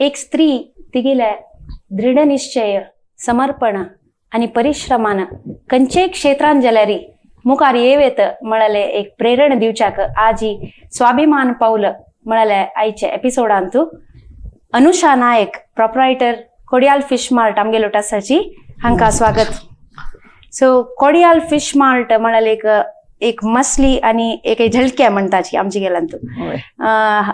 एक स्त्री तिगेल्या दृढनिश्चय समर्पण आणि परिश्रमान खंयचेय क्षेत्रांत जाल्यारी मुखार येवेत म्हळ्याले एक प्रेरणा दिवच्याक आज ही स्वाभिमान पावल म्हळ्याले आयचे एपिसोडांत अनुषा नायक प्रोप्रायटर कोडियाल फिश मार्ट आमगेलो आसाची हांकां स्वागत. सो कोडियाल फिश मार्ट म्हळ्याले एक मसली आणि एक झलक्या म्हणटाची आमची गेल्यांत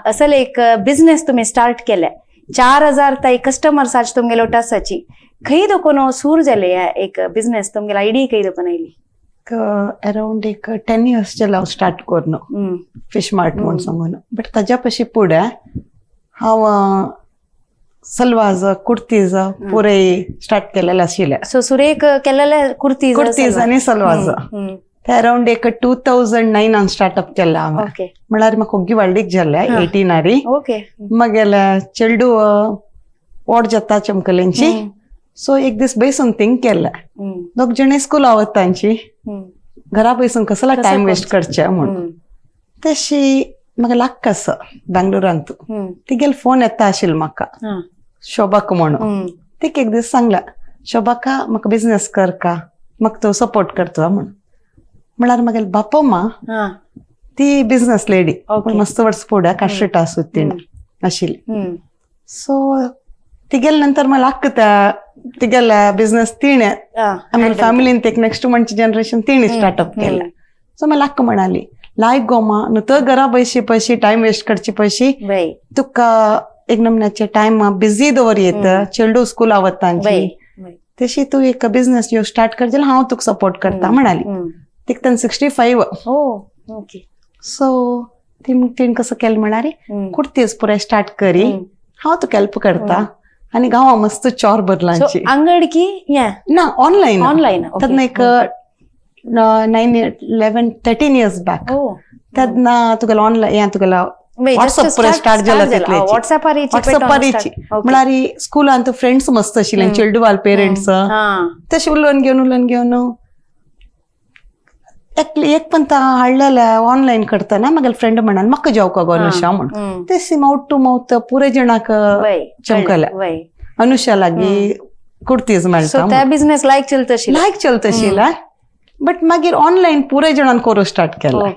असल एक बिझनेस तुम्ही स्टार्ट केले 4000 ताई कस्टमर्स आज तुमगेलो आसाची खंय दोकोनो सूर जाले एक बिझनेस तुमगेला आयडिया खंय दोकोन आयली अराउंड एक 10 years हांव स्टार्ट करनो फिश मार्ट म्हणून सांगून बट ताज्या पशी फुडें हांव सलवाज कुर्तीज पुरे स्टार्ट केलेले आशिल्ले. सो सुरेख केलेले कुर्तीज आनी सलवाज ते अराउंड एक 2009 स्टार्टअप केला हांवें. म्हळ्यार म्हाका ओग्गी व्हडलीक जाल्ले 18 ओके मागेले चेडू व्हड जाता चमकलेंची सो एक दीस बसून थिंक केले दोग जणी स्कूला वतांची घरा बसून कसला टाइम वेस्ट करचे म्हणून तशी म्हाका लागता असो बेंगलोरांत तिगेल फोन येता आशिल्लो म्हाका शोभाक म्हणून तिक एक दीस सांगला शोभाका म्हाका बिझनेस कर का म्हाका तो सपोर्ट करता म्हणून. म्हळ्यार म्हगेल बापोमा ती बिझनेस लेडी मस्त वर्स फुडें काश्रीट आसून आशिल्ली सो तिगेल नंतर मला लागता तिगेल बिझनेस तिणे आमी फॅमिलीन एक नेक्स्ट म्हणचे जनरेशन तिणी स्टार्टअप केला. सो मला लाग म्हणाली लायक गोमा न्हू तर घरा बशी पयशी टाइम वेस्ट करची पयशी तुका एक नमन्याचे टाइम बिझी दवर येत चेडू स्कूला वतांची तशी तू एक बिझनेस जो स्टार्ट कर जाल्यार हांव तुका सपोर्ट करता म्हणाली. तिक तेन 65 सो तिण कसं केलें म्हळ्यार कुर्तीज पुरे स्टार्ट करी हांव तुका हेल्प करता आणि गांवा मस्त चोर बदलांची अंगड की ना ऑनलाईन तेन्ना एक 13 years बॅक तेन्ना तुगेलो ऑनलाईन हें तुगेलो व्हॉट्सअप पुरे स्टार्ट जाला व्हॉट्सअपारीची म्हळ्यार स्कूलांत फ्रेंड्स मस्त आशिल्ले चेडू वाल पेरेंट्स तशें उलोवन घेवन एक पण हाडलेले ऑनलाईन करतना म्हागे फ्रेंड म्हणाल म्हाका जेवका गो अनुषा म्हणून तेशी माउथ टू माउथ पुरे जणाक चमकले अनुषा लागी कुर्तीज मेळटा बिझनेस लायक चलतशिला बट मागीर ऑनलाईन पुरे जणांक करूं स्टार्ट केला.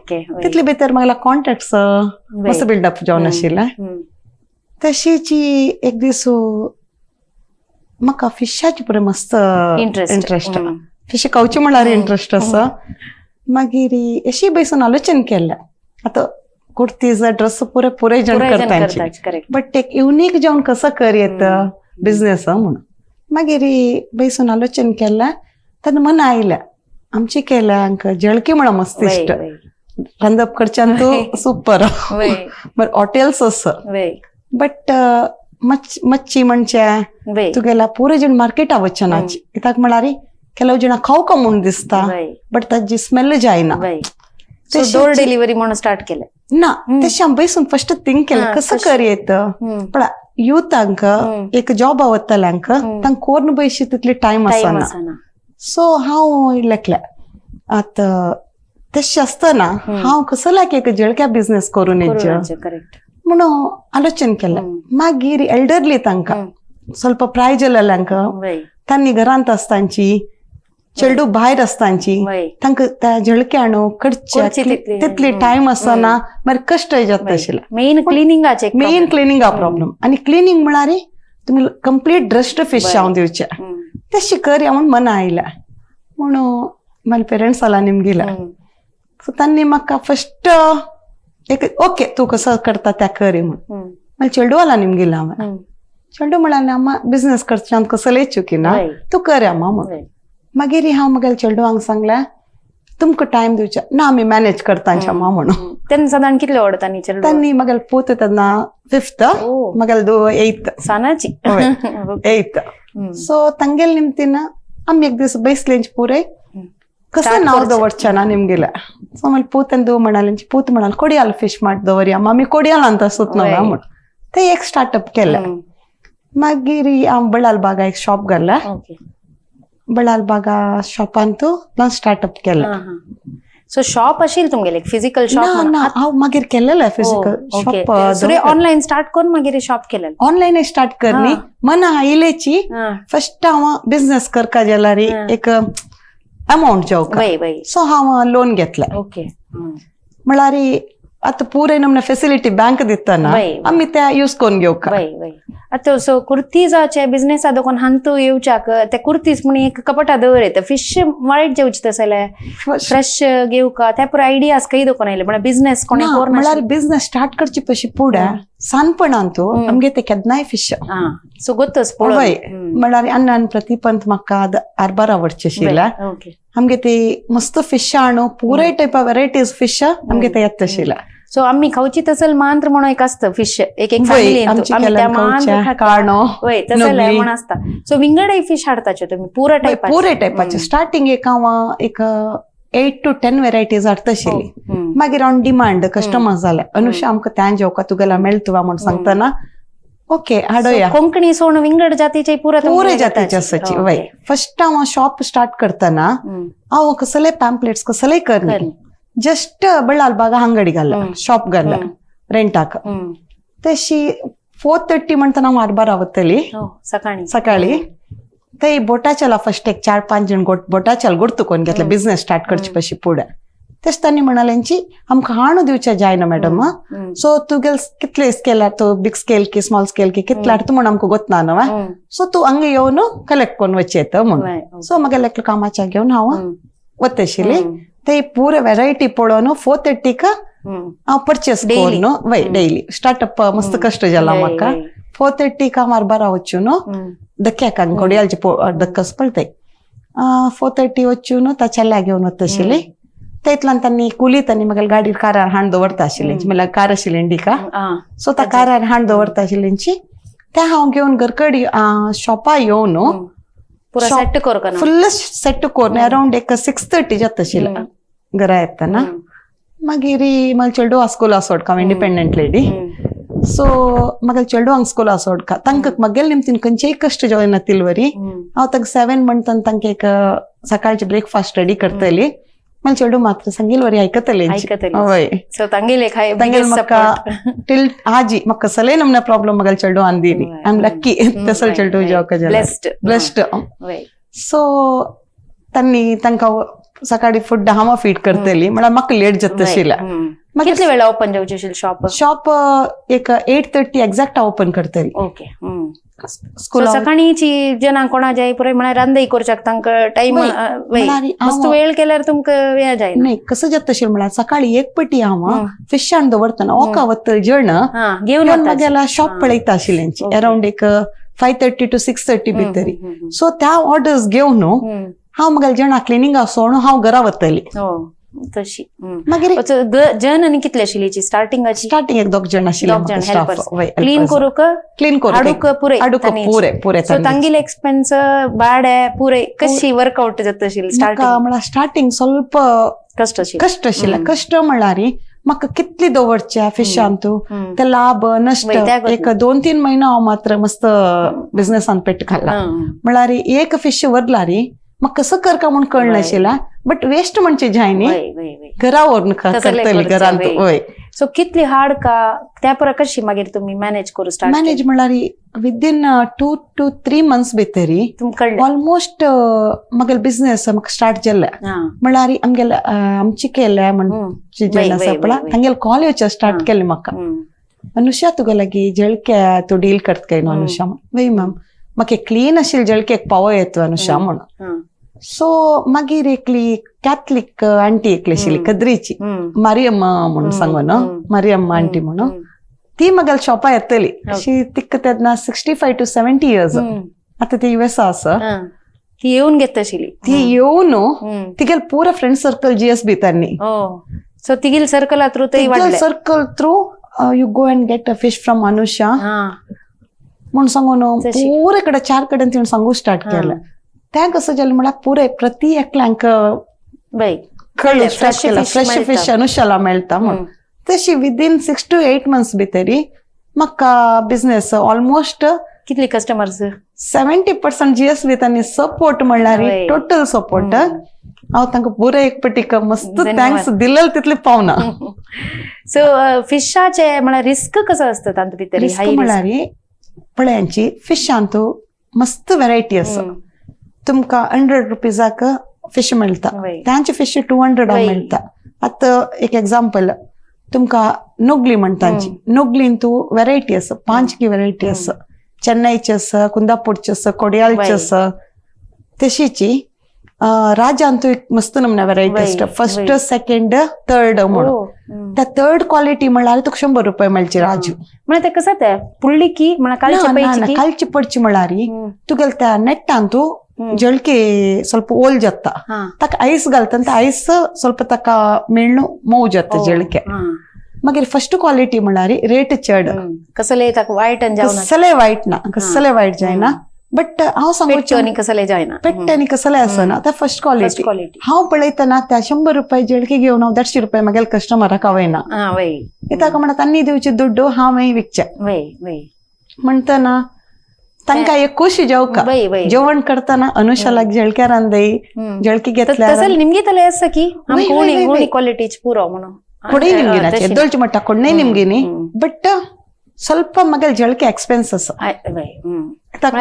तितले भितर म्हाका कॉन्टॅक्ट्स मस्त बिल्डअप जावन आशिल्ले. तशीची एक दीस म्हाका फिशाची पुरे मस्त इंट्रस्ट फिश खावची म्हळ्यार इंट्रस्ट आसा. मागीर अशी बसून आलोचन केले आता कुर्तीज ड्रेस पुरे जण करता बट एक युनिक जावन कसं कर येत बिझनेस म्हणून मागीर बसून आलोचन केले तेन्ना मन आयले आमची केल्या हांकां जळकी म्हणून मस्त इष्ट रांदप करच्यान तूं सुपर बट हॉटेल्स आसा बट मच्छी म्हणचे तुगेला पुरे जण मार्केटा वचनाची कित्याक म्हळ्यार ಕೆಲವು ಜನ खावका म्हणून दिसता बट ताजी स्मेल जायना डोर डिलिव्हरी म्हणून स्टार्ट केले ना तशें हांव बसून फर्स्ट थिंक केलें कसं कर येत पण युथांक एक जॉब आवडटल्यांक तांकां कोर्ण बयशी तितली टायम आसना सो हांव लेखलें आतां तशें आसतना हांव कसो लायक एक जळक्या बिझनेस करून येवचें म्हणून आलोचन केलें. मागीर एल्डरली तांकां ಸ್ವಲ್ಪ प्राय जाल्ल्यांक तांणी घरांत आसतांची चेडू भायर आसतांची तांकां त्या जळक्याणो करचे तितली टायम आसना मागीर कश्ट जाता आशिल्ले. मेन क्लिनिंगा प्रॉब्लेम आनी क्लिनिंग म्हळ्यार तुमी कंप्लीट ड्रेस्ड फिश जावन दिवचे तशी करया म्हणून मन आयला म्हणून म्हाज्या पेरंट्स आला निमगेला सो तांणी म्हाका फर्स्ट एक ओके तूं कसो करता त्या करी म्हणून मागीर चेडू आला निमगेला हांवें चेडू म्हळ्यार अम्मा बिझनेस करचे कसं लेचू की ना तू कर अम्मा म्हणून मागीर हांव म्हगेल्या चेडवांक सांगलें तुमकां टायम दिवचे ना आमी मॅनेज करतांचे अम्मा म्हणून. तेन्ना सादारण कितले ओडतांनी चेडू तांणी म्हगेलें पूत तेन्ना 5th म्हगेलें 8th सानाची 8th सो तांगेल निमतीन आमी एक दीस बसलेंच पुरे कसं नांव दवरचें ना निमगेलें सो मागीर पूतन दो म्हणालें पूत म्हणाल कोडियाल फिश मार्ट दवरया आमी कोडियालांत आसूत न्हू म्हणून ते एक स्टार्टअप केलें. मागीर हांव बळाल बागा एक शॉप घातलें बळाल बागा शॉपान तूं स्टार्टअप केलें. सो शॉप आशिल तुमगेले फिजिकल ना शॉप ना हांव मागीर केलेलें physical okay shop online start करून मागीर शॉप केलें ऑनलाइन स्टार्ट करनी मना आयलेची फर्स्ट हांव बिझनेस करका जाल्यार एक अमाउंट जावका वय वय सो हांव लोन घेतलें ओके म्हळ्यार आतां पुरे नमने फेसिलिटी बँक दितना वय. आमी त्या यूज करून घेवका वय वय आतां सो कुर्तीजाचे बिझनेसा देखून हांतू येवच्याक ते कुर्तीज म्हण एक कपटा दवरयत फिश वायट जेवचे तसले फ्रेश घेवका त्या पुरो आयडियाज काही देखून आयले म्हणजे बिझनेस कोणी म्हळ्यार बिझनेस स्टार्ट करचे पयशी फुडें सानपणान तू आमगे ते केन्नाय फिश सो गोतच वय म्हळ्यार अन्न प्रतिपंत म्हाका आरबार आवडचे आशिल्ले ओके आमगे ती मस्त फिश आणू पुरे टाइप ऑफ व्हरायटीज फिश आमगे ते येत आशिल्ले सो आम्ही खावची तसल मांत्र म्हणून एक असतं फिश एक एक वय, फॅमिली आमची आम्ही त्या केल्यान मांत्र खावचे, खाता काणो, वय तसलं नगली. म्हणून असता सो विंगडय फिश हाडताचे तुम्ही पुरा टाइप पुरे टायपाचे स्टार्टिंग एक हांव एक 8 to 10 व्हरायटीज हाडटा आशिल्ली मागीर ऑन डिमांड कस्टमर जाले अनुषा आमकां त्या जेवका तुगेला मेळटवा म्हणून सांगतना ओके हाडोया कोंकणी सोण विंगड जातीचे पुरा पुरे जातीचे आसाची वय फर्स्ट हांव शॉप स्टार्ट करतना हांव कसले पॅम्पलेट्स कसलेय करनी जस्ट बळाल बागा अंगडी घाल शॉप घाल रेंटाक तशी 4:30 म्हणतना हांव आरबार रावतली सकाळी ते बोटाच्याला फर्स्ट एक 4-5 जण बोटाच्याल गुर्तुकोन घेतले बिझनेस स्टार्ट करचे पयशी पुढे तेच तांणी म्हणाल्यांची आमकां हाणू दिवचे जायना मॅडम सो तुगेल कितले स्केल तो बिग स्केल की स्मॉल स्केल की कितले तू म्हण आमकां गोतना न्हू सो तू हंगा येवन कलेक्ट करून वचेत म्हण सो म्हागे एकलो कामाच्या घेवन हांव वता आशिल्ली ते पुरे व्हरायटी पळोवन 4:30 हांव परचेस करून वय डेली स्टार्टअप मस्त कष्ट जाला म्हाका 4:30 हांव आरबार वचून दक्क्याक कोडयालचे दक्कस पळताय 4:30 वचून ताच्या घेवन वता आशिल्ली तेतल्यान तांणी कुली तांणी म्हाका गाडीर कारार हाण दवरता आशिल्ली म्हळ्यार कार आशिल्ली इंडिका सो त्या कारार हाण दवरता आशिल्लींची ते हांव घेवन घरकडी शॉपा येवन फुल्ल सेट करून अराउंड एक 6:30 जाता आशिल्लें घरा येतना मागीर म्हाका चेडू स्कूल सोडका इंडिपेंडंट लेडी सो म्हाका चेडू हांगा स्कूल सोडका तांकां म्हागेल निमतीन खंयचेय कश्ट जायना तिलवरी हांव ताका 7 म्हणटन तांकां एक सकाळचे ब्रेकफास्ट रेडी करतली मला चेडू मात्र संगील वरी आयकतले हय सो तांगेले खाय तांगेल म्हाका टिल आजी म्हाका कसले नमना प्रॉब्लम म्हागेल चेडू आंदिली आय एम लकी तसो चेडू जावका जाला ब्लेस्ड सो तांणी तांकां सकाळी फूड हांव फीड करतली म्हळ्यार म्हाका लेट जाता आशिल्लें कितले वेळा ओपन जावचे आशिल्लें शॉप एक 8:30 एक्झॅक्ट ओपन करतली ओके स्कूल सकाळीची जना कोणा जाय पुरे म्हळ्यार रांदई करच्याक तांकां टाइम मस्त वेळ केल्यार तुमकां वेळ जायना नाही कसं जाता आशिल्लें म्हळ्यार सकाळी एक पटी हांव फिश हाण दवरतना ओका वता जेवण घेवन मागेला शॉप पळयता आशिल्लेंची अराउंड एक 5:30 to 6:30 भितरी सो त्या ऑर्डर्स घेवन हांव म्हागेलें जेवणा क्लिनिंगा सोडून हांव घरा वतली तशी मागीर जन आनी कितले आशिल्लीची स्टार्टिंग एक 2 जण आशिल्ले क्लीन करूक पुरे सो तांगेले एक्सपेन्स भाडे पुरे कशी वर्कआउट जाता आशिल्ली स्टार्टिंग स्वल्प कष्ट आशिल्ले कष्ट म्हळ्यार म्हाका कितली दवरचे फिशान तू ते लाभ नष्ट एक 2-3 महिना हांव मात्र मस्त बिझनेसान पेट खाल्ला म्हळ्यार एक फिश व्हरल्यार म्हाका कसं करका म्हूण कळनाशिल्लें बट वेस्ट म्हणचे जायनी घरा व्हरून करतली घरांत वय सो कितली हार्ड का त्या पर कशी मागीर तुम्ही मॅनेज करू स्टार्ट मॅनेज म्हळ्यार विदिन 2 to 3 months भितरी ऑलमोस्ट म्हागेल बिझनेस म्हाका स्टार्ट जाल्ले म्हळ्यार आमची केले म्हणचे जेण आसा पळय तांगेल कॉल येवचे स्टार्ट केले म्हाका अनुषा तुगे लागीं जळके तूं डील करता न्हू अनुषा वय मॅम म्हाका क्लीन आशिल्ले जळकेक पावो येतो अनुषा म्हणून सो मागीर एकली कॅथलीक आंटी एकली आशिल्ली कद्रीची मारियम्मा म्हणून सांगून मारियम्मा आंटी म्हणून ती म्हागेल शॉपा येतली अशी तिका तेन्ना 65 to 70 years आता ती USA आसा ती येवन घेता आशिल्ली ती येवन तिगेल पुरा फ्रेंड सर्कल GSB तांणी सो तिगेल सर्कला थ्रू ते वाडले circle through you go and get a fish from Anusha म्हणून सांगून पुरे कडे 4 कडेन तिणें सांगू स्टार्ट केलें तें कसं जालें म्हळ्यार पुरे प्रति एकल्यांक फ्रेश फिश अनुशाला मेळटा म्हण तशी विदीन 6 to 8 months भितरी म्हाका बिझनेस ऑलमोस्ट कितले कस्टमर्स 70% GSB तांणी सपोर्ट म्हणल्यार टोटल सपोर्ट हांव तांकां पुराय एक पटीक मस्त धन्यवाद. थँक्स दिलें तितलें पावना. सो फिशाचे म्हळ्यार रिस्क कसो आसता तांतूं भितर रिस्क म्हळ्यार पळयांची फिशांतू मस्त व्हरायटी आसा. तुमकां 100 रुपीजाक फिश मेळटा, वय. तांचे फिश 200 वय. मेळटा. आतां एक एग्जांपल तुमकां नोगली म्हणटाची, नोगलीन तू व्हरायटी आसा, 5 व्हरायटी आसा. चेन्नईची आसा, कुंदापूरची आसा, कोडयालची वय. आसा. तशीची राजांतू एक मस्त नमना व्हरायटी वय, आसता. फर्स्ट वय. सेकंड थर्ड म्हणून. त्या थर्ड क्वालिटी म्हळ्यार तुका 100 रुपये मेळची राजू. म्हळ्यार ते कसं ते पुळ्ळी की म्हळ्यार कालचे पैची की कालची पडची म्हळ्यार तुगेल त्या नेट्टान तू ಜಳಕಿ ಸ್ವಲ್ಪ ಓಲ್ ಜತ್ತ ತಕ್ಕ ಐಸ್ ಗಲ್ತಂತ ಐಸ್ ಸ್ವಲ್ಪ ತಕ್ಕ ಮೆಣ್ಣು ಮೌ ಜತ್ತ ಜಳಕೆ मागीर फर्स्ट क्वालिटी म्हळ्यार रेट चड कसले ताका वायट जावना कसले वायट ना कसले वायट जायना बट हांव सांगूच कसले जायना पेट्ट आनी कसले आसना ते फर्स्ट क्वालिटी हांव पळयतना त्या 100 रुपये जळकी घेवन हांव 150 रुपये मागेल कस्टमराक हांवेना कित्याक म्हणटा तांणी दिवचे दुड्डू हांवें विकचे म्हणटना तांकां एक खुशी जावका जेवण करतना अनुशालाक जळक्या रांदई जळकी घेतल्या निमगे तले आसा की क्वालिटीच पुरो म्हणून ಕೊಡೆ ನಿಮ್ಗೆ ಎದ್ದೊಳ್ಚು ಮಟ್ಟ ಕೊಡ್ನೆ ನಿಮ್ಗಿನಿ ಬಟ್ ಸ್ವಲ್ಪ ಮಗಲ್ ಜಳಕೆ ಎಕ್ಸ್ಪೆನ್ಸಸ್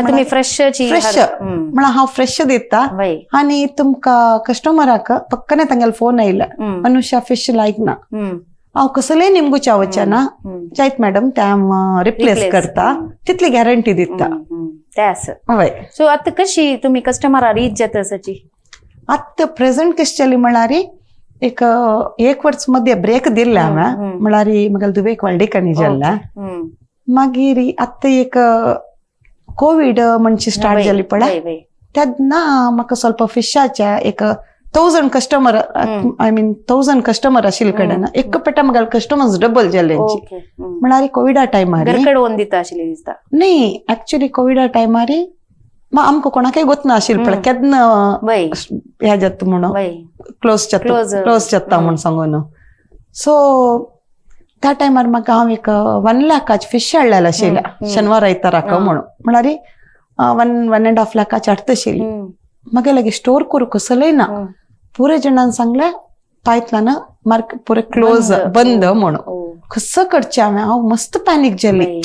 तुम्ही फ्रेश म्हणा हांव फ्रेश दिता आनी तुमका कस्टमराक पक्कने तांगेल फोन आयला अनुषा फिश लायक ना हांव कसले निमगू चावच्चाना जायत मॅडम त्या रिप्लेस करता तितली गॅरंटी दिता हय सो आतां कशी तुम्ही कस्टमराक रीच जाता असाची आतां प्रेझेंट कशी चली म्हळ्यार एक वर्ष मध्ये ब्रेक दिला हांवें म्हळ्यार म्हाका दुबेक वालडेकांनी जाल्ला मागीर आतां एक कोविड म्हणची स्टार्ट जाली पळय तेन्ना म्हाका ಸ್ವಲ್ಪ फिशाच्या एक 1000 कस्टमर आय मीन 1000 कस्टमर आशिल्ले कडेन एक पेटा म्हाका कस्टमर्स डबल जाले म्हळ्यार कोविडा टायमार न्ही एक्चुअली कोविडा टायमार आमकां कोणाकय गोतना आशिल्लें पळय केन्ना हे जाता म्हणून क्लोज जाता म्हणून सांगून सो त्या टायमार म्हाका हांव एक 1 लाखाची फिश हाडलेले आशिल्ले शेनवार आयताराक म्हणून म्हळ्यार 1.5 लाखाची हाडटा आशिल्ली म्हाका लागी स्टोर करूं कसलेय ना पुरे जाणांनी सांगलें पायतल्यान मार्केट पुरे क्लोज बंद म्हणून कसं करचें हांव मस्त पॅनीक जाली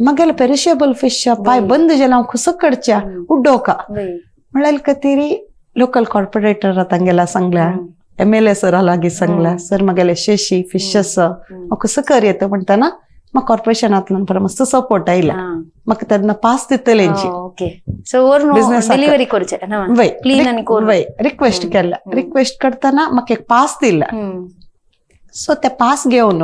मगेल पेरिशेबल फिश पाय बंद जालें हांव कसं करचें उड्डोवका म्हळ्यार कतीरी लोकल कॉर्पोरेटर तांगेला सांगल्या MLA सरा लागीं सांगल्या सर म्हागेले शेशी फिशेस हांव कसं कर येता म्हणटना म्हाका कॉर्पोरेशनांतल्यान बरो मस्त सपोर्ट आयला म्हाका तेन्ना पास दितलेंची डिलिव्हरी करचे रिक्वेस्ट केला रिक्वेस्ट करतना म्हाका एक पास दिला सो ते पास घेवन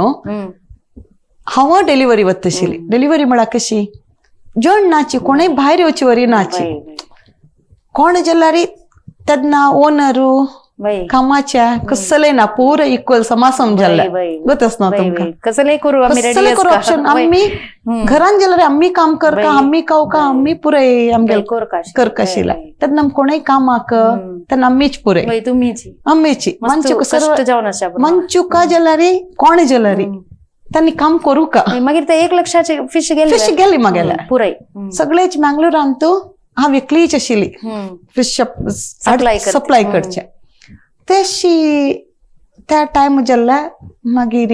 हांव डिलिव्हरी वता आशिल्ली डिलिव्हरी म्हळ्यार कशी जण नाची कोणय भायर येवची वरी नाची कोण जाल्यार तेन्ना ओनरू कामाच्या कसले ना पुरो इक्वल समासम जाल्ले गोतस ना तुमकां कसले करू ऑप्शन आमी घरान जाल्यार आमी काम करका आमी खावका आमी पुरे आमगे करका आशिल्ले तेन्ना कोणय कामाक तेन्ना आमीच पुरे आमीची मंचुका जाल्यार कोण जाल्यार त्यांनी काम करू का मागीर ते 1 लाखाचे फिश गेली मागेले पुराय सगळेच मँगलोरान तू हांव एकलीच आशिल्ली फिश सप्लाय करचे तेशी त्या टायम जाल्ल्या मागीर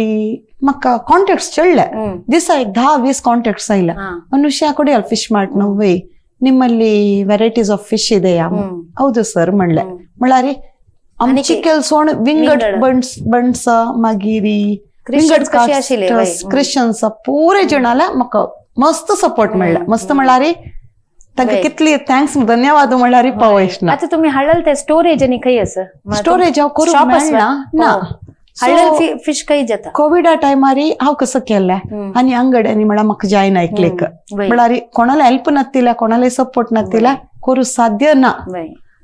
म्हाका कॉन्टॅक्ट्स चडले दिसा एक 10-20 कॉन्टॅक्ट्स आयला अनुषा कोडेयल फिश मार्ट नव्वे ನಿಮ್ಮಲ್ಲಿ ವೆರೈಟೀಸ್ ಆಫ್ ಫಿಶ್ ಇದೆಯಾ ಹೌದು ಸರ್ म्हणले म्हळ्यार आमची केल्सोण विंगड बंड्स मागीर क्रिश्चन्स पुरे जणाला म्हाका मस्त सपोर्ट मेळ्ळा मस्त म्हळ्यार तांकां कितली थँक्स धन्यवाद म्हळ्यार पावयश ना आतां तुमी हाडलें ते स्टोरेज आनी खंय आसा स्टोरेज हांव करूंक मेळना ना हाडलें फिश खंय जाता कोविडा टायमार हांव कसं केलें आनी अंगड्यांनी म्हळ्यार म्हाका जायना एकलेक म्हळ्यार कोणाला हेल्प नातिल्या कोणाला सपोर्ट नातिल्या करूं साध्य ना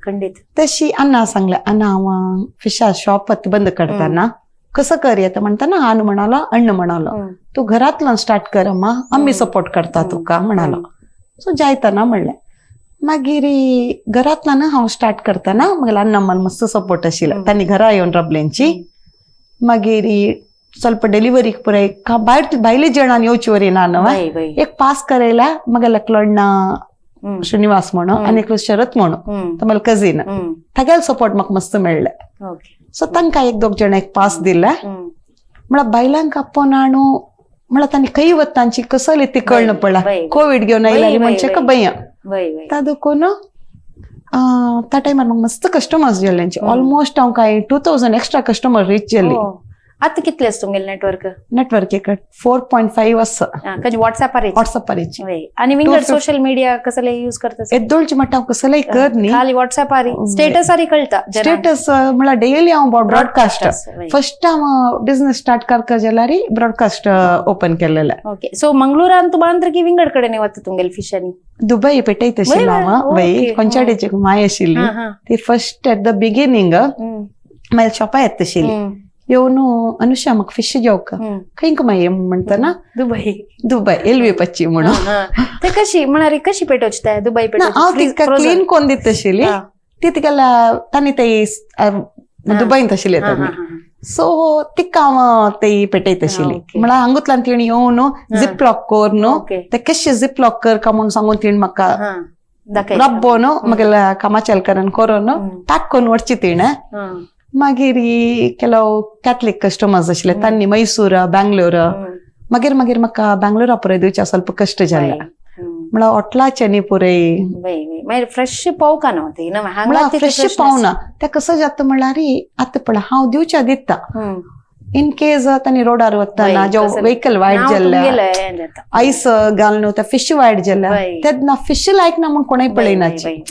खंडीत तशी अन्ना सांगले अन्ना हांव फिशा शॉप बंद करताना कसं कर येतं म्हणताना आन म्हणाला अण्ण म्हणालो तू घरातल्यान स्टार्ट कर अम्मा आम्ही सपोर्ट करता तुका म्हणालो सो जायतना म्हणलें मागीर घरातल्यान हांव स्टार्ट करताना म्हाका अण्ण अम्मान मस्त सपोर्ट आशिल्लो तांणी घरा येवन राबलेंची मागीर ಸ್ವಲ್ಪ ಡೆಲಿವರಿ ಪುರೈ ಬಾಯ್ಲಿ ಜನ ಯೋಚುವರಿ ನಾನು एक पास करायला मग लकलडना श्रीनिवास म्हणून आणि एकलो शरत म्हणून तर मला कझिन थगेल सपोर्ट म्हाका मस्त मेळ्ळे ओके सो तांकां एक दोग जाणांक पास दिला म्हळ्यार बायलांक आपोवन आणू म्हळ्यार तांणी खंय वता तांची कसली ती कळना पडला कोविड घेवन आयला मनशाका भंय तादुकून त्या टायमार म्हाका मस्त कस्टमर्स जेल्ले ऑलमोस्ट हांव काय 2000 एक्स्ट्रा कस्टमर रीच जेल्ली आता कितले तुमगेले नेटवर्क एक 4.5 आसा व्हॉट्सअपार आणि विंगड सोशल मीडिया कसले यूज करता एद्दोळची म्हाका हांव कसलेय कर न्ही खाली व्हॉट्सअपार स्टेटसार कळटा स्टेटस म्हळ्यार डेली हांव ब्रॉडकास्ट फर्स्ट हांव बिझनेस स्टार्ट करता जाल्यार ब्रॉडकास्ट ओपन केलेले ओके सो मंगळूरान तू बांद्र की विंगड कडेन वता तुमगेले फिशांनी दुबई पेटयत आशिल्लो हांव वय खंयच्याडेची माय आशिल्ली ती फर्स्ट एट द बिगिनींग म्हाज्या शॉपा येता आशिल्ली येवन अनुषा म्हाका फिश जेवका खंयक माय म्हणटा ना दुबई एलवी पच्ची म्हणून ते कशी म्हणारी कशी पेटोवची ते दुबई हांव तिका क्लीन कोन्न दित आशिल्ली ती तिका तांणी ते दुबईंत आशिल्ले सो तिका हांव ते पेटयत आशिल्ली म्हळ्यार हांगूतल्यान तिणी येवन झिप लॉक कर न्हू ते कशें झिप लॉक कर काय म्हणून सांगून तिणी म्हाका रब्बोन म्हगेल्या कामाच्या हेल्करान करून पॅक करून व्हरची तिणें मागीर ಕೆಲವು ಕ್ಯಾಥಲಿಕ್ ಕಸ್ಟಮರ್ಸ್ ಆशिल्ले तांणी मैसूर बेंगलोर मागीर म्हाका बेंगलोरा पुराय दिवचे ಸ್ವಲ್ಪ कष्ट जाल्ले म्हळ्यार होटलाचे न्ही पुराय फ्रेश पावका न्हू म्हळ्यार फ्रेश पावना ते कसं जाता म्हळ्यार आतां पळय हांव दिवच्या दिता इन केस तांणी रोडार वतना जो व्हेकल वायट जाल्ले आयस घालून ते फिश वायट जाल्ले तेन्ना फिश लायक ना म्हूण कोणूय पळयनाची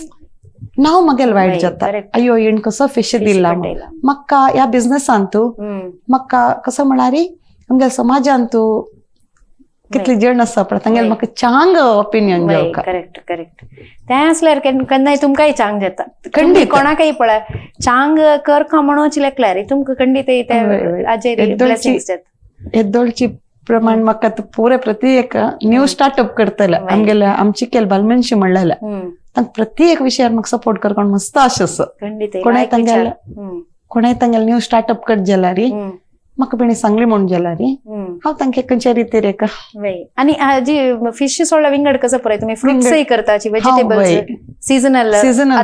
नाव मगेल वायट जाता अयो येण कसो फिश दिला म्हाका ह्या बिझनेसांतू म्हाका कसं म्हळ्यार आमच्या समाजांतू कितले जण आसा पळय तांगेले म्हाका चांग ओपिनियन घेवका करेक्ट ते आसल्यार केन्नाय तुमकांय चांग जाता खंडीत कोणाकय पळय चांग करका म्हणून चिलेकल्यार तुमकां खंडीत येद्दोळची प्रमाण म्हाका पुरे प्रत्येक न्यू स्टार्टअप करतले आमगेले आमची केल बालमनशी म्हणलेले तांकां प्रत्येक विशयार म्हाका सपोर्ट करपाक मस्त आशा आसा कोणाय तांगेले न्यू स्टार्टअप करत जाल्यार म्हाका बेणी सांगली म्हणून जाल्यार हांव तांकां खंयच्या रितीर एक आनी जी फिश सोडला विंगड कसं पळय तुमी फ्रुट्सय करताची व्हेजिटेबल्स सीजनल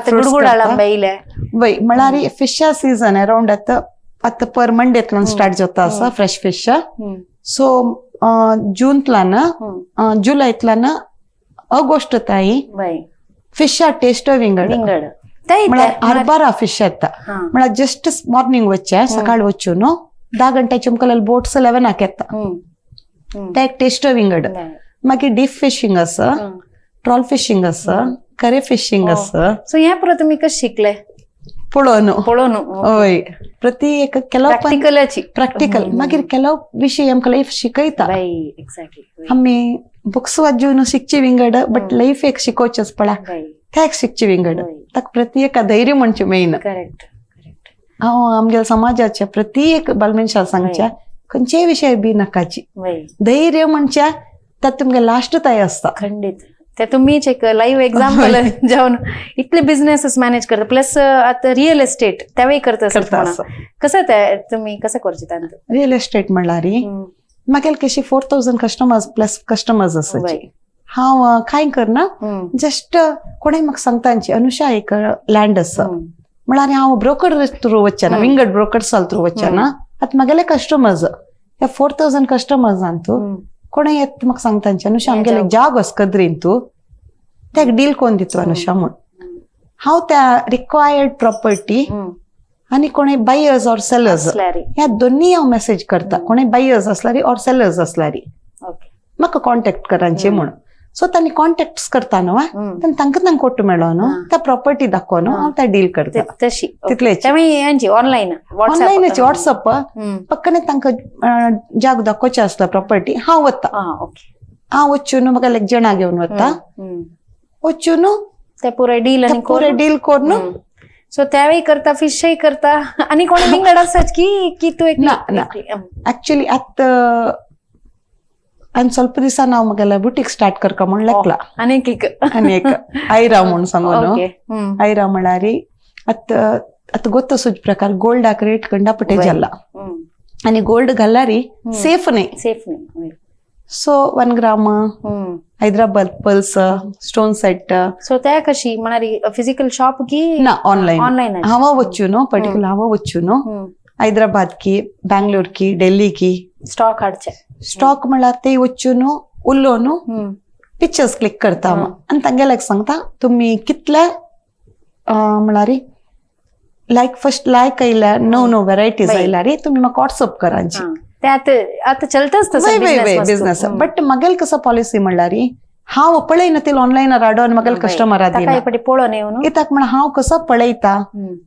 गुडगुडाळ आंबे वय म्हळ्यार फिशा सीजन अराउंड आतां पर मंडेतल्यान स्टार्ट जाता आसा फ्रेश फिश सो जूनतल्यान जुलयतल्यान ऑगस्ट ताई फिश टेस्ट विंगड म्हळ्यार हरबारा फिश येता म्हळ्यार जस्ट मॉर्निंग वच्चे सकाळ वचून 10 गंटेची आमकां बोट्स 11 येता ते एक टेस्ट विंगड मागीर डीप फिशिंग आसा ट्रॉल फिशिंग आसा करे फिशिंग आसा सो ह्या पुरो तुमी कशें शिकले पळोवन हय प्रत्येक प्रॅक्टिकल मागीर ಕೆಲವು विषय आमकां लायफ शिकयता आमी बुक्स वाचून शिकची विंगड बट लायफ एक शिकोवचेच पळय ते शिकची विंगड ताका प्रत्येक धैर्य म्हणचे मेन हांव आमगेल्या समाजाच्या प्रत्येक बालमनशाक सांगच्या खंयचेय विशय बी नाकाची धैर्य म्हणच्या तातूंत तुमगे लास्ट ताय आसता खंडीत ते तुम्हीच एक लाईव्ह एक्झाम्पल जाऊन इतले बिझनेसेस मॅनेज करता प्लस आता रिअल एस्टेट त्यावेळी करता कसं ते तुम्ही कसं करता रिअल एस्टेट म्हणल्यार म्हागेले कशी 4000 कस्टमर्स प्लस कस्टमर्स आसात हांव कांय करना जस्ट कोणें म्हाका सांगतांची अनुषा एक लँड आसा म्हळ्यार हांव ब्रोकर थ्रू वचना विंगड ब्रोकर्सा थ्रू वचना आतां म्हागेले कस्टमर्स ह्या 4000 कस्टमर्सांतू कोणें येता म्हाका सांगतांची अनुषा आमगेले जाग आसा कद्रीन तूं तेका डील कोन्न दितू अनुषा म्हूण हांव त्या रिक्वायर्ड प्रॉपर्टी आनी कोणें बायर्स ऑर सेलर्स ह्या दोन्ही हांव मेसेज करता कोणें बायर्स आसल्यार ऑर सेलर्स आसल्यार म्हाका कॉन्टेक्ट करांचे म्हूण सो तांणी कॉन्टेक्ट करता न्हू तांकां कोट मेळ्ळो न्हू त्या प्रॉपर्टी दाखोवन हांव त्या डील करता तशी तितलेच ऑनलायन व्हॉट्सअप पक्कने तांकां जाग दाखोवचे आसता प्रॉपर्टी हांव वता हांव वचून म्हाका एक जाणा घेवन वता वचून ते पुरे डील कोरून सो त्यावेळी करता फिशय करता आणि कोणी विंगड आसाच की तू एक ऍक्च्युली आतां आनी ಸ್ವಲ್ಪ दिसान हांव म्हागेलें बुटीक स्टार्ट करता म्हूण लेखला आनी एक आयरा म्हूण सांगून आयरा म्हळ्यार आतां गोत्ता सुज प्रकार गोल्डाक रेट कंडापटे जाला आनी गोल्ड घाल्यार सेफ न्ही so 1 gram Hyderabad pearls stone set so त्या कशी म्हणारी फिजिकल షాప్ కి ना ऑनलाइन ఆన్లైన్ हवा వచ్చును పర్టికులర్ हवा వచ్చును హైదరాబాద్ కి బెంగళూరు కి ఢిల్లీ की स्टॉक हाडचे स्टॉक म्हणल्यार ते वचून उल्लोन पिक्चर्स क्लिक करता आनी तांगेल्याक सांगता तुम्ही कितले म्हळ्यार लायक फर्स्ट लायक आयल्यार नो वेरायटीज आयल्यार तुम्ही म्हाका व्हॉट्सअप करांची ते आता चलतच तसं बिझनेस बट मगेल कसं पॉलिसी म्हणल्यार हांव पळयना ते ऑनलायनार हाडून मगेल कस्टमराक दिना पळोवन येवन कित्याक म्हण हांव कसो पळयता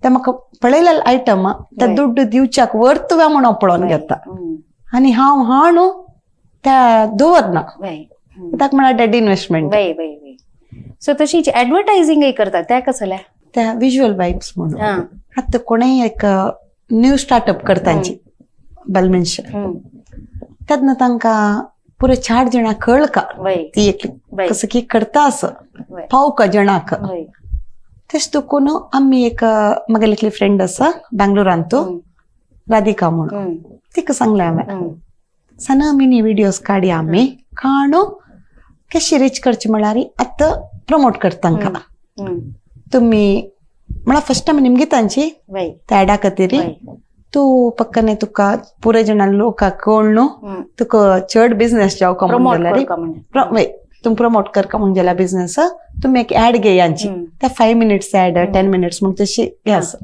ते म्हाका पळयलेले आयटम ते दुड्ड दिवच्याक वर्तव्या म्हण हांव पळोवन घेता आनी हांव हाडू त्या दवरना कित्याक म्हळ्यार डेड इन्वेस्टमेंट सो तशी ऍडव्हर्टायझिंगय करतात त्या कसल्या त्या विज्युअल वाइब्स म्हणून आता कोणीय एक न्यू स्टार्टअप करतांची बलमेन्श तेन्ना तांकां पुरे 4 जाणां कळका ती एक कसं की करता असं पावका जणाक तेच दुखून आम्ही एक म्हगेली एकली फ्रेंड आसा बेंगलोरान तो राधिका म्हणून तिका सांगलें हांवें सना मिनी व्हिडिओज काडी आमी काणू कशी रीच करची म्हळ्यार आतां प्रमोट करता तांकां तुम्ही म्हळ्यार फर्स्ट टायम निमगे तांची त्या एडा खातीर तू पक्कने तुका पुरे जाणां लोकांक कळणू तुका चड बिझनेस जावका म्हणल्यार तुम प्रमोट करका म्हणजे जाल्यार बिझनेस तुम्ही एक ऍड घे यांची त्या 5 मिनिट्स ऍड 10 मिनिट्स म्हणून तशी हे आसा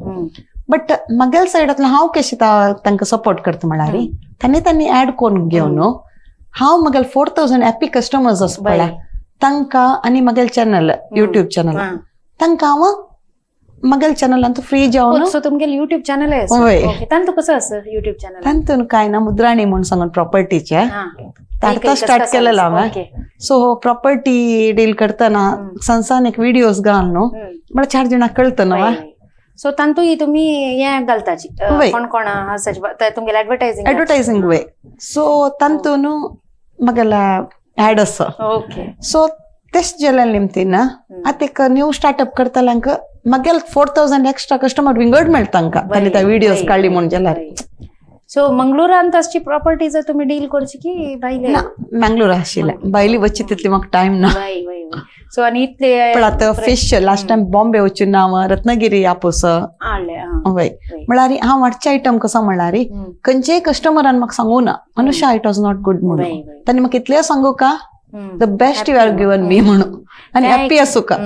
बट मगेल सायडांतल्यान हांव कशी तांकां सपोर्ट करता म्हळ्यार तांणी ऍड कोरून घेवन हांव मगेल 4000 हॅपी कस्टमर्स आसा पळय तांकां आनी मगेल चॅनल युट्यूब चॅनल तांकां हांव मगेल चॅनलान तू फ्री जावन सो तुमगे युट्यूब चॅनल आहे तांतू कसं असं युट्यूब चॅनल तांतून काय ना मुद्राणी म्हणून सांगून प्रॉपर्टीचे आतां स्टार्ट केलेलं हांवें सो प्रॉपर्टी डील करतना संसान एक व्हिडिओज घाल न्हू म्हळ्यार 4 जाणां कळतं न्हू सो तांतू तुम्ही हे घालताची कोण कोण तुमगे एडवर्टायझिंग वे सो तांतून मगेला ऍड आसा ओके सो तेच जेल्या निमतीन आतां एक न्यू स्टार्टअप करतल्यांक मगेल 4000 एक्स्ट्रा कस्टमर विंगड मेळटा तांकां तांणी त्या व्हिडिओज काडली म्हणून जाल्यार सो मंगळुरान तशी प्रॉपर्टीज तुम्ही डील करची की भाईले मंगळूर आशिल्लें भायली वच्ची तितली म्हाका टायम ना सो आनी इतले पण आतां फिश लास्ट टायम बॉम्बे वचून हांव रत्नागिरी आपोस हय म्हळ्यार हांव वाटचे आयटम कसो म्हळ्यार खंयच्याय कस्टमरान म्हाका सांगू ना मनुष्य इट वॉज नॉट गुड म्हणून तांणी म्हाका इतलें सांगू का the best you are given me म्हणून आनी हॅप्पी आसूं का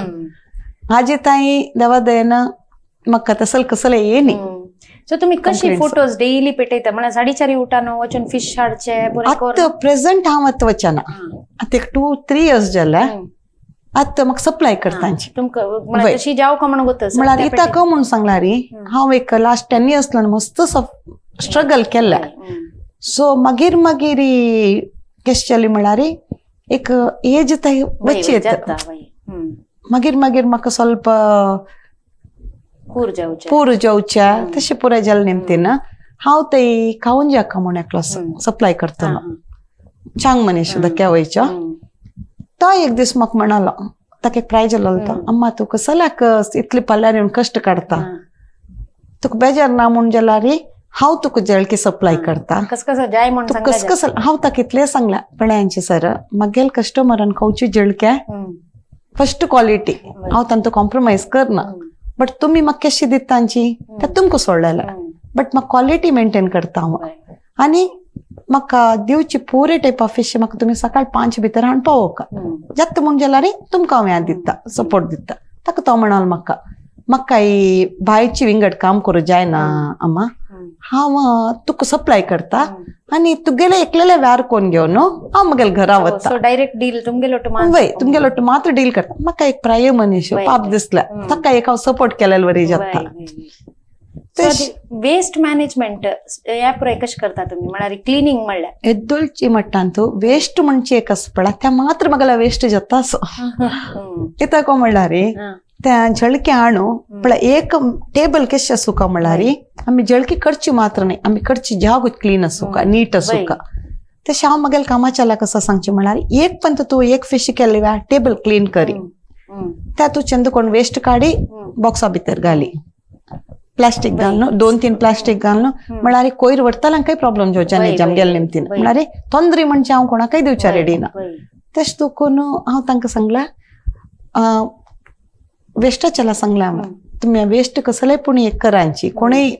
हाजे ताई देवा दयेन म्हाका तसल कसले येनी सो तुम्ही कशी फोटोज डेली पेटयता म्हळ्यार 4:30 उठान वचून फिश हाडचे आतां प्रेझेंट हांव आतां वचना आतां एक 2-3 इयर्स जाले आतां म्हाका सप्लाय करतांची तुमकां तशी जाव का म्हणून गोत म्हळ्यार इताक म्हणून सांगल्यार हांव एक लास्ट 10 इयर्सला मस्त स्ट्रगल केल्लें सो मागीर कशें जाली म्हळ्यार एक एज ताई बच्ची येता मागीर म्हाका ಸ್ವಲ್ಪ पूर जावच्या तशें पुराय जालें निमतीन हांव ते खावून जाका म्हूण एकलो सप्लाय करतना चांग मनीस धक्या वयच्या तो एक दीस म्हाका म्हणालो ताका एक प्रायज आसलो अम्मा तूं कसल्याक इतली पल्ल्यार येवन कश्ट काडता तुका बेजार ना म्हूण जाल्यार हांव तुका जळकी सप्लाय करता कसं हांव ताका इतलें सांगलें पळयांची सर मगेल कस्टमरान खावची जळक्या फर्स्ट क्वालिटी हांव तांचो कॉम्प्रोमायज करना बट तुम्ही म्हाका कशी दितांची ते तुमकां सोडलेलें बट म्हाका क्वालिटी मेंटेन करता हांव आनी म्हाका दिवची पुरे टायप ऑफ फिश म्हाका तुमी सकाळ 5 भितर हाडून पावोवका जाता म्हूण जाल्यार तुमकां हांव हें दिता सपोर्ट दिता ताका तो म्हणालो म्हाका ही भायची विंगड काम करूं जायना अम्मा हांव तुका सप्लाय करता आनी तुगेले एकलेले व्यार कोण घेवन हांव मगेल घरा वता डायरेक्ट डील तुमगेलो मात्र डील करता म्हाका एक प्राय मनीस पाप दिसलें ताका एक हांव सपोर्ट केलेले वरी जाता वेस्ट मॅनेजमेंट ह्या पुराय कशें करता तुमी म्हळ्यार क्लिनिंग म्हणल्यार एद्दोलची म्हणटा तूं वेस्ट म्हणचे एक आसा पळय त्या मात्र म्हाका वेस्ट जाता सो कित्याक म्हणल्यार त्या जळकी हाडू पळय एक टेबल कशें आसूं का म्हळ्यार आमी जळकी करची मात्र न्ही आमी करची जागूच क्लीन आसूं का नीट आसूं का तशें हांव मगेल कामाच्या कसं सांगचें म्हळ्यार एक पण तूं एक फिश केल्ली वेळार टेबल क्लीन करी त्या तूं चंद कोण वेस्ट काडी बॉक्सा भितर घाली प्लास्टिक घालून 2-3 प्लास्टिक घालून म्हळ्यार कोयर व्हरताले काही प्रॉब्लम जावचे न्ही जमगेल निमतीन म्हळ्यार तोंदरी म्हणजे हांव कोणाकय दिवच्या रेडी ना तेच देखून हांव तांकां सांगलां वेस्टाचेला सांगलां तुम्ही वेस्ट कसले पूण एक करांची कोणीय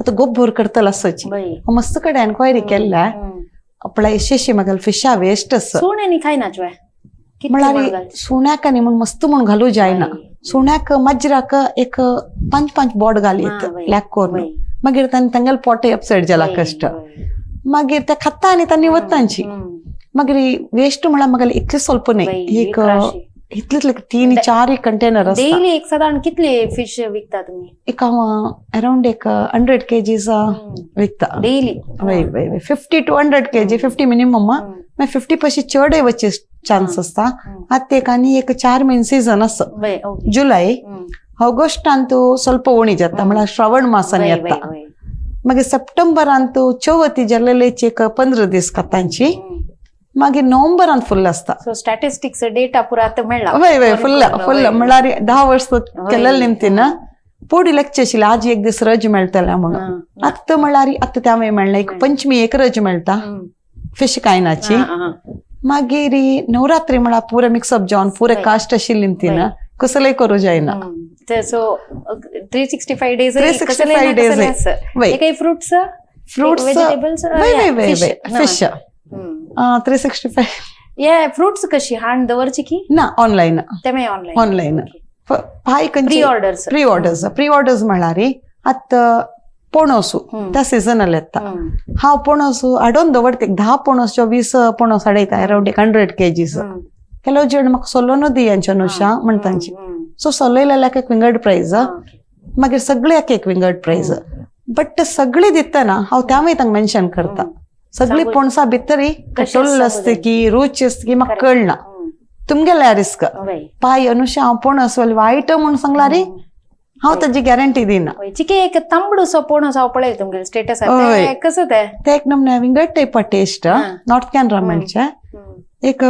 आतां गोप भर करतलो आसची मस्त कडेन एन्क्वायरी केल्या आपल्या एशेशी म्हागेल फिशा वेस्ट आसा सोण्यांनी खायनाच म्हळ्यार सुण्याक न्ही म्हण मस्त म्हण घालू जायना सुण्याक माजराक एक 5 बोट घालीत लॅक करून मागीर तांगेल पोटे अपसायड जाला कष्ट मागीर ते खाता आनी तांणी वतांची मागीर वेस्ट म्हळ्यार म्हागेल इतले स्वल्प न्ही एक इतले 3-4 कंटेनर आसता डेली एक साधारण कितले फिश विकता तुम्ही एक हांव अराउंड एक 100 kgs विकता डेली वय 50 to 100 kg 50 मिनिमम 50 पाशी चड येवचे चान्स आसता आतां एक आनी एक 4 महिने सीझन आसा जुलै ऑगस्टांतू ಸ್ವಲ್ಪ ओणी जाता म्हळ्यार श्रावण मासांनी येता मागीर सप्टेंबरांतू चवथी जाल्लेची एक 15 दीस कातांची मागीर नोव्हेंबरांत फुल्ल आसता सो स्टॅटिस्टिक्स डेटा पुरा आतां मेळ्ळा वय फुल्ल म्हळ्यार 10 वर्स केलेले निमतीन पोडी लेक्चर आशिल्ले आज एक दीस रज मेळटले म्हणून आतां म्हळ्यार आतां त्या मेळना एक पंचमी एक रज मेळटा फिश कायनाची मागीर नवरात्री म्हळ्यार पुरे मिक्सअप जावन पुरे कास्ट आशिल्ली निमतीन कसलेय करूं जायना सो 365 days 365 days काही फ्रुट्स व्हेजिटेबल्स फिश 365 ये फ्रुट्स कशी हांड दवरची की ना ऑनलायन तेमे ऑनलायन प्री ऑर्डर्स म्हळ्यार आतां पणसू त्या सिजनल येता हांव पणसू हाडून दवरता 10 पणस 20 पणस हाडयता अराउंड 100 kgs केलो जण म्हाका सोलो दी यांच्या नुशा म्हणटांची सो सोलयलेल्याक एक विंगड प्राइज मागीर सगळ्याक एक विंगड प्राइज बट सगळी दितना हांव त्या मागीर तांकां मेन्शन करता सगळी पणसां भितरी कटोल आसता की रुच आसता की म्हाका कळना तुमगेल्या रिस्क पाय अनुशा हांव पणस वायट म्हूण सांगला रे हांव ताजी गॅरंटी दिना चिके एक तांबडूसो पणस हांव पळयला तुमगेले स्टेटस कसो ते एक नमने विंगड टायप टेस्ट नॉर्थ कॅनरा म्हणचे एक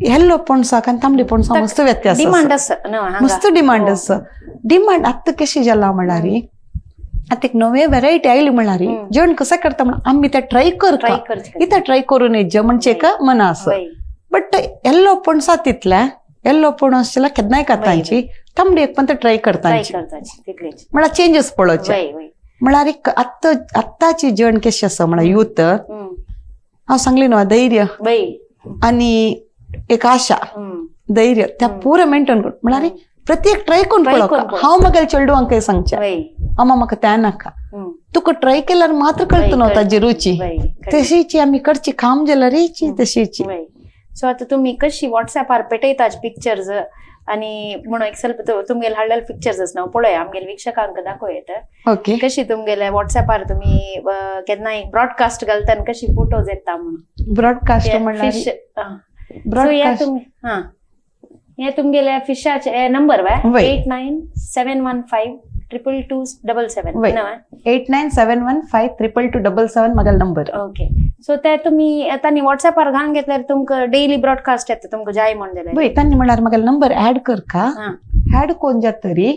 येल्लो पणसाक आनी तांबडी पणसां मस्त व्यत्यास डिमांड आसा मस्त डिमांड आसा डिमांड आतां कशी जाला म्हळ्यार आतां एक नवे व्हेरायटी आयली म्हळ्यार जेवण कशें करता म्हण आमी ते ट्राय करता इथं ट्राय करून येजे म्हणजे एक मना आसा बट येल्लो पणसा तितले येल्लो पणस जाल्यार केन्नाय कातांची तांबडी एक पण ते ट्राय करतांची म्हळ्यार चेंजीस पळोवचे म्हळ्यार एक आत्ताची जण कशी आसा म्हळ्यार यूथ हांव सांगली न्हू धैर्य आनी एक आशा धैर्य त्या पुरे मेंटेन करून म्हळ्यार प्रत्येक ट्राय करून पळोवप हांव म्हागेल्या चेडवांक सांगचे अम्मा म्हाका त्या नाका तुका ट्राय केल्यार मात्र कळटा न्हू ताजी रुची तशीची आमी करची खाम जाल्यार रेची तशीची सो आता तुम्ही कशी व्हॉट्सॅपार पेटयताच पिक्चर्स आणि म्हणून एक ಸ್ವಲ್ಪ तुमगेले हाडलेले पिक्चर्स ना पळय आमगेले वीक्षकांक दाखोयत ओके कशी तुमगेले व्हॉट्सॅपार तुम्ही केन्नाय ब्रॉडकास्ट घालता कशी फोटोज येता म्हणून ब्रॉडकास्ट म्हणल्यार हे तुमगेले फिशाचे नंबर बाय 8971522277 8971522277 म्हागेलो नंबर ओके सो ते तुम्ही तांणी व्हॉट्सॅपार घालून घेतल्यार तुमकां डेली ब्रॉडकास्ट येता तुमकां जाय म्हण जाल्यार वय तांणी म्हळ्यार म्हागेलो नंबर ऍड करका ऍड कोन्न जातरी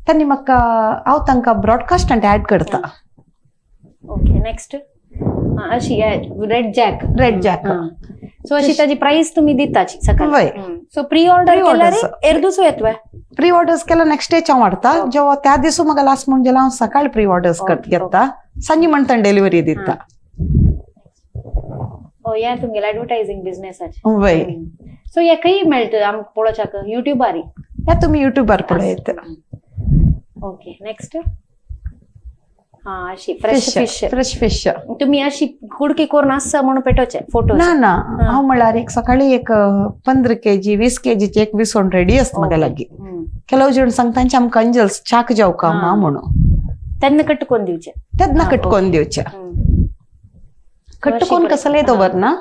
तांणी म्हाका हांव तांकां ब्रॉडकास्टांत ऍड करता ओके नेक्स्ट अशी रेड जॅक सो अशी ताजी प्राइस तुम्ही दिताची सकाळी सो प्री ऑर्डर केल्यार एर्दुसो येतवे प्री ऑर्डर्स केल्यार नेक्स्ट डेच्या वाडता जेव्हा त्या दिसू म्हाका लास्ट म्हणून जाल्यार हांव सकाळी प्री ऑर्डर्स घेता सांजे म्हणटा डिलिव्हरी दिता या तुमगेले ऍडव्हर्टायझिंग बिझनेसाचे वय सो या खंय मेळटा आमकां पळोवच्याक युट्यूबार या तुमी युट्यूबार पळयत ओके नेक्स्ट अशी फ्रेश फिश तुम्ही अशी कुडकी करून आसा म्हणून पेटोवचे फोटो ना हांव म्हळ्यार एक सकाळी एक 15 kg 20 kg एक विसवण रेडी आसता म्हागे लागीं केलो जण सांगतांचे आमकां अंजल्स चाक जावका मा म्हणून तेन्ना कट्टून दिवचे तेन्ना कट्टून दिवचे कट्टून कसले दवरना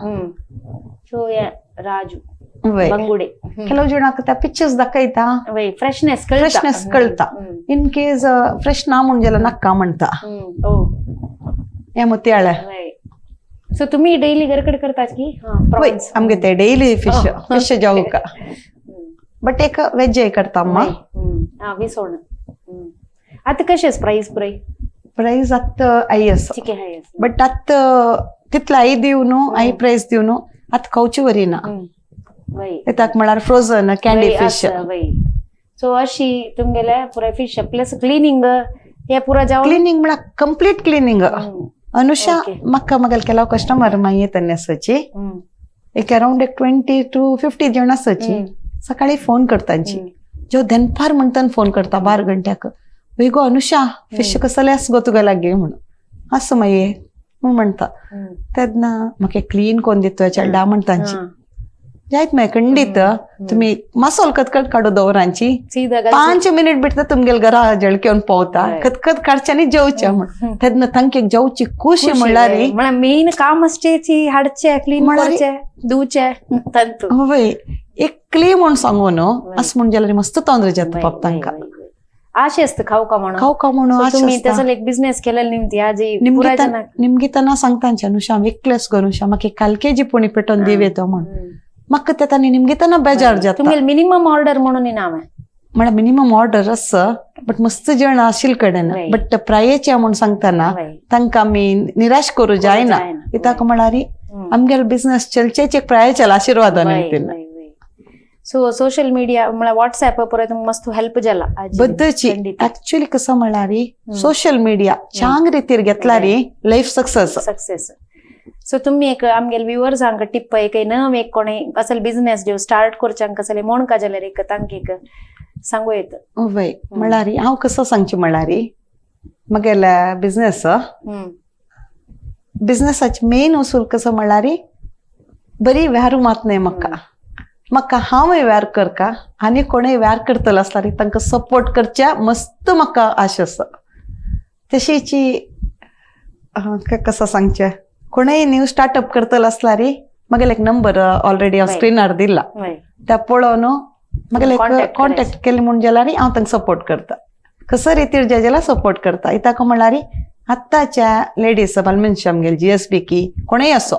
सो या राजू बंगुडे ಕೆಲವು ಜನಕ್ಕೆ त्या पिक्चर्स दाखयता फ्रेशनेस कळता इन केस फ्रेश ना म्हणजे नक्का म्हणता मुत्याळे सो तुम्ही डेली घरकडे करतात की आमगे ते डेली फिश जाऊ का बट एक वेज करता अम्मा विसवण आता कशेच प्राइस पुराय ಪ್ರೈಸ್ ಅತ್ತ ಐಎಸ್ ಚಿಕೆ ಹೈ ಬಟ್ ಅತ್ತ तितला आई दिवनु आई प्राइस दिवनु अत कौचुवरीना वय इताक म्हळ्यार फ्रोझन कॅन्डी फिश वय सो अशी तुमगेले पुरा फिश प्लस क्लीनिंग हे पुरा जावन क्लीनिंग म्हळ्यार कंप्लीट क्लीनिंग अनुषा मक्का मगल ಕೆಲವು ಕಸ್ಟಮರ್ माये तन्ने सची एक अराउंड 20 to 50 जण सची सकाळी फोन करतांची जो दनपार म्हणतान फोन करता 12 घंट्याक वेगो अनुषा फिश कसल्यास गोतुगा लागे म्हणून असं माये म्हणता तेदना म्हाका क्लीन कोण दितो चेडा म्हणतांची जायत माय खंडीत तुम्ही मसाल कतकट काडू दवरांची 5 मिनिट बिट्टा तुमगेल घरा जळकेवन पोवता कतकत काडच्यानी जेवच्या म्हण तेदना तांके जेवची खुशी म्हणल्यारी म्हळ्यार मेन काम असचेची हाडचे क्लीन करचे धुवचे तंतू होय एक क्लीन म्हण सांगू न्हू असं म्हण जाल्यार मस्त तोंदरे जाता पाप तांकां आशे असतं खावका म्हणून तुम्ही तसं एक बिझनेस केलेला निमती आज निमगे तना सांगतांचे अनुषा विकलेस गो अनुषा म्हाका 1 kg पोणी पेटोवन दिवे तो म्हण म्हाका ते तांणी निमगे तना बेजार जाता तुमगेल मिनिमम ऑर्डर म्हणून नाम म्हळ्यार मिनिमम ऑर्डर आस बट मस्त जेवण आशिल कडेन बट प्रायेचे म्हूण सांगतना तांकां आमी निराश करूं जायना कित्याक म्हळ्यार आमगेलो बिझनेस चलचेच एक प्रायेच्या आशिर्वादान निमतीन सो सोशल मीडिया म्हळ्यार व्हॉट्सअप पळय तुमकां मस्त हेल्प जाला बद्दची ऍक्च्युअली कसं म्हळ्यार सोशल मीडिया चांग रितीर घेतल्यार लाईफ सक्सेस सो तुम्ही एक आमगेल व्ह्युअर्सांक टिप्प एक नव एक कोणी कसले बिझनेस जो स्टार्ट करच्यांक कसले मोणका जाल्यार एक तांकां एक सांगू येत वय म्हळ्यार हांव कसं सांगचें म्हळ्यार म्हगेले बिझनेसाची मेन उसूल कसं म्हळ्यार बरी व्यारू मात न्हय म्हाका हांवूय व्यार करका आनी कोणूय व्यार करतलो आसल्यार तांकां सपोर्ट करच्या मस्त म्हाका आशा आसा तशीची कसं सांगचें कोणूय न्यू स्टार्टअप करतलो आसल्यार म्हागेलो एक नंबर ऑलरेडी हांव स्क्रीनार दिला त्या पळोवन म्हागेलो एक कॉन्टेक्ट केले म्हूण जाल्यार हांव तांकां सपोर्ट करता कसं रितीर जे जाल्यार सपोर्ट करता इताक म्हळ्यार आत्ताच्या लेडीज मनशां आमगेली GSB की कोणूय असो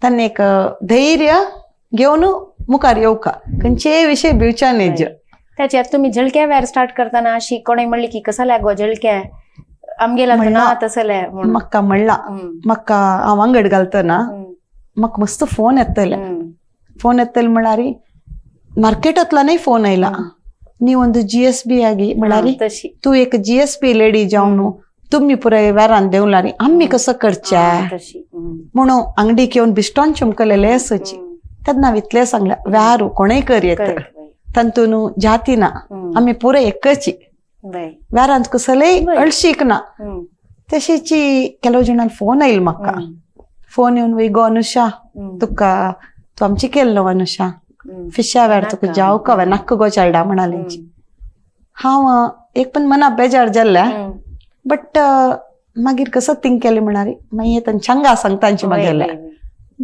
तांणी एक धैर्य घेवन मुखार येवका खंयचेय विशय भिवच्या न्ही त्याच्यात तुम्ही झळक्या वेर स्टार्ट करताना अशी कोणी म्हणली की कसा लागो झळक्या आमगेला ना तसले म्हाका म्हणला म्हाका हांव अंगड घालतना म्हाका मस्त फोन येतले म्हळ्यार मार्केटांतल्यानय फोन आयला नी ಒಂದು GSB आगी म्हळ्यार तू एक GSB लेडी जावन तुम्ही पुराय व्यारान देवल्यार आम्ही कसं करच्या म्हणून अंगडीक येवन बिस्टॉन चुमकलेले असची तेन्ना हांव इतलें सांगलें व्यारू कोणूय कर येत तातून जाती ना आमी पुराय एकची व्यारांत कसलय अळशीक ना तशीची ಕೆಲವು जणांक फोन आयलो म्हाका फोन येवन वय गो अनुषा तुका तू आमची केल न्हू अनुषा फिशा व्यार तुका जावका वे नाका गो चेडा म्हणालेंची हांव एक पण मना बेजार जाल्ले बट मागीर कसं थिंक केलें म्हणारी मागीर तांणी चंगा सांगतांची म्हागेले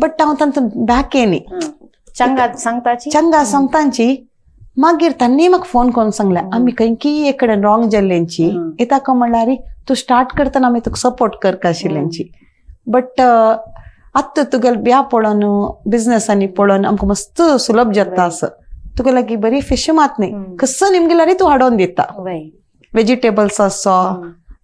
बट हांव तांतून बॅक येयली चंगा सांगतांची मागीर तांणी म्हाका फोन करून सांगले आमी खंयकी एक कडेन रॉंग जाल्लेंची इताका म्हळ्यार तूं स्टार्ट करतना आमी तुका सपोर्ट करता आशिल्लेंची बट आत्तां तुगेले ब्या पळोवन बिझनेसांनी पळोवन आमकां मस्त सुलभ जाता असं तुका लागीं बरी फिश मात न्ही कसं निमगेल्यार तूं हाडोवन दिता वेजिटेबल्स असो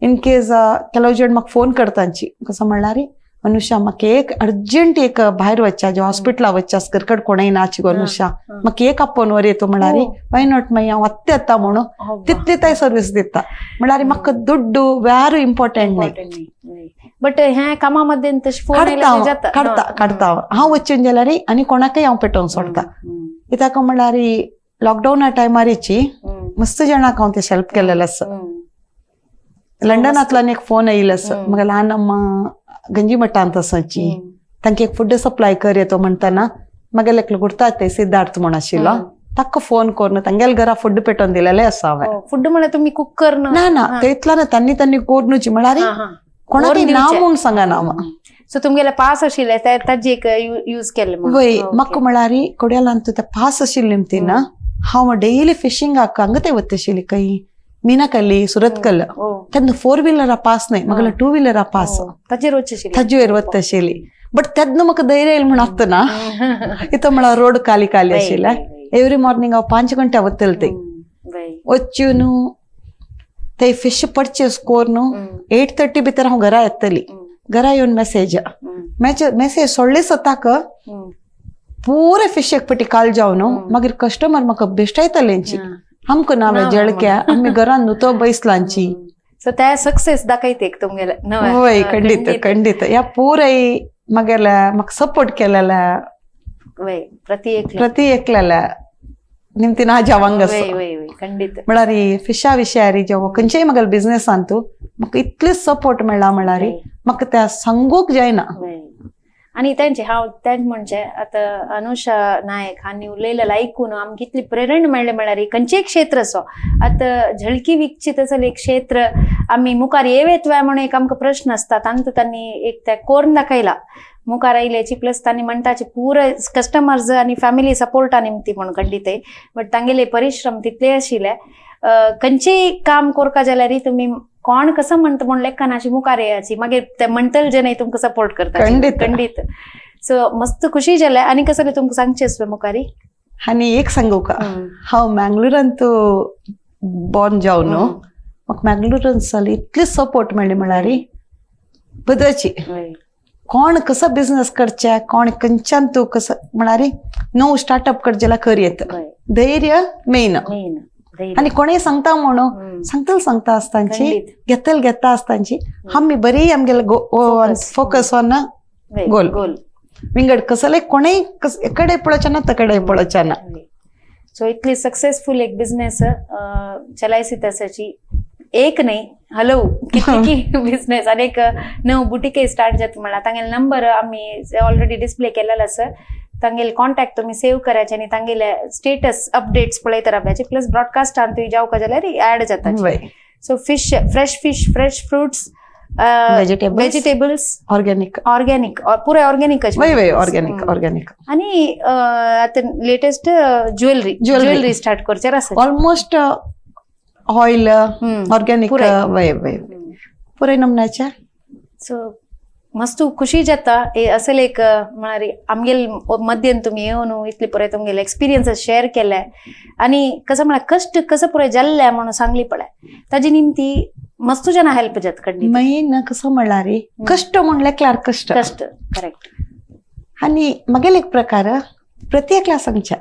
इन केस ಕೆಲವು जण म्हाका फोन करतांची कसं म्हळ्यार अनुषा म्हाका एक अर्जंट एक भायर वच्चा जो हॉस्पिटला वच्चा घरकड कोणय नाची गो अनुषा म्हाका एक आपोवन वर येतो म्हळ्यार वय नॉट मागीर हांव आत्ता येता म्हणून तितली ताय सर्वीस दिता म्हळ्यार म्हाका दुड्डू व्यारू इम्पॉर्टंट न्ही बट ह्या कामा मध्ये काडता हांव वचून जाल्यार आनी कोणाकय हांव पेटोवन सोडता कित्याक म्हळ्यार लॉकडावना टायमारीची मस्त जाणांक हांव ते हेल्प केलेलें आसा लंडनांतल्यान एक फोन आयिल्लो आसा म्हाका ल्हान अम्मा गंजी मठांत आसाची तांकां एक फूड सप्लाय कर येतो म्हणटना म्हागेले एकलो गुर्ता ते सिद्धार्थ म्हूण आशिल्लो ताका फोन करून तांगेले घरा फूड पेटोवन दिलेलें आसा हांवें फूड म्हळ्यार तुमी कुक करना ना तेतल्यान तांणी कोरनुची म्हळ्यार कोणाकय नांव म्हूण सांगना हांव सो तुमगेले पास आशिल्ले ताजे एक यूज केले वय म्हाका म्हळ्यार कोड्यालान ते पास आशिल्ले निमतीन हांव डेली फिशिंगाक हांगा ते वता आशिल्ली खंय मीनाकल्ली सुरतकल तेन्ना 4 व्हिलरा पास न्हय म्हाका 2 व्हिलरा पास ताजेर वता आशिल्ली बट तेन्ना म्हाका धैर्य येयलें म्हण आसतना इतो म्हळ्यार रोड खाली आशिल्ले एवरी मॉर्निंग हांव 5 गंटे वतले ते वचून ते फिश परचेस कोरून 8:30 भितर हांव घरा येतली. घरा येवन मेसेज सोडले सताक पुरे फिश एक पटी काल जावन मागीर कस्टमर म्हाका बेश्टायतलेंची आमकां नावे जळक्या आमी घरान न्हू तो बैसलांची. सो त्या सक्सेस दाखयते तुमगेले वय खंडीत खंडीत ह्या पुराय मागेल्या म्हाका सपोर्ट केलेल्या वय प्रति एकलेल्या निमती ना जावांग खंडीत म्हळ्यार फिशा विशयार जेव्हा खंयच्याय म्हागेल्या बिझनेसान तू म्हाका इतले सपोर्ट मेळ्ळा म्हळ्यार म्हाका त्या सांगूक जायना. आणि त्यांचे हांव तेंच म्हणजे आतां अनुषा नायक हांणी उलयलेलें आयकून आमकां इतली प्रेरणा मेळ्ळें म्हळ्यार खंयचेय क्षेत्र असो आतां झळकी विकसीत असलें एक क्षेत्र आमी मुखार येवेत काय म्हणून एक आमकां प्रश्न आसता तांकां तांणी एक ते कोरून दाखयला मुखार आयल्याची प्लस तांणी म्हणटाचे पुरे कस्टमर्स आनी फॅमिली सपोर्टा निमती म्हणून खंडीत बट तांगेले परिश्रम तितले आशिल्ले. खंयचेय काम करता जाल्यार तुमी कोण कसं म्हणता म्हण लेखनाची मुखार येयाची मागीर ते म्हणटल जे नाही तुमकां सपोर्ट करता खंडीत. सो मस्त खुशी जाले. आनी कसं तुमकां सांगचें मुखारी आनी एक सांगू का हांव मँगलोरांत बॉर्न जावन म्हाका मँगलोरांत जाली इतली सपोर्ट मेळ्ळी म्हळ्यार बदलची कोण कसो बिझनेस करचे कोण खंयच्यान तूं कसं म्हळ्यार नो स्टार्टअप करचे जाल्यार खरी येता धैर्य मेन आनी कोणेय सांगता म्हणून सांगता आसतांची घेता आसतांची आमी बरी आमगेले फोकस ऑन गोल विंगड कसले कोणेय एकडे पळोवचे ना तकडे पळोवचे ना. सो इतली सक्सेसफुल एक बिझनेस चलायसी त्याची एक नाही हॅलो किती बिझनेस अनेक नऊ बुटीके स्टार्ट जाता म्हणल्यार तांगेले नंबर आमी ऑलरेडी डिस्प्ले केलेलो आसा. तांगेले कॉन्टॅक्ट तुम्ही सेव्ह करायचे आणि तांगेले स्टेटस अपडेट्स पळयत रावपाचे प्लस ब्रॉडकास्टान तुमी जावका जाल्यार ऍड जाता. So fish fresh fruits vegetables organic पुरे ऑर्गेनिक ऑर्गेनिक आणि आता लेटेस्ट ज्वेलरी स्टार्ट करचे ऑलमोस्ट ऑइल ऑर्गेनिक पुरे नमनाच्या. सो मस्त खुशी जाता असेल एक म्हळ्यार आमगेल मध्यन तुम्ही येवन इतले पुरे तुमगेले एक्सपिरियन्स शेअर केले आणि कसं म्हळ्यार कष्ट कसं पुरे जाल्ले म्हणून सांगली पळय ताजी निमती मस्त जना हेल्प जात खंडी. मेन कसं म्हळ्यार कष्ट म्हणल्यार कष्ट करेक्ट. आणि मागेल एक प्रकार प्रत्येकला सांगच्या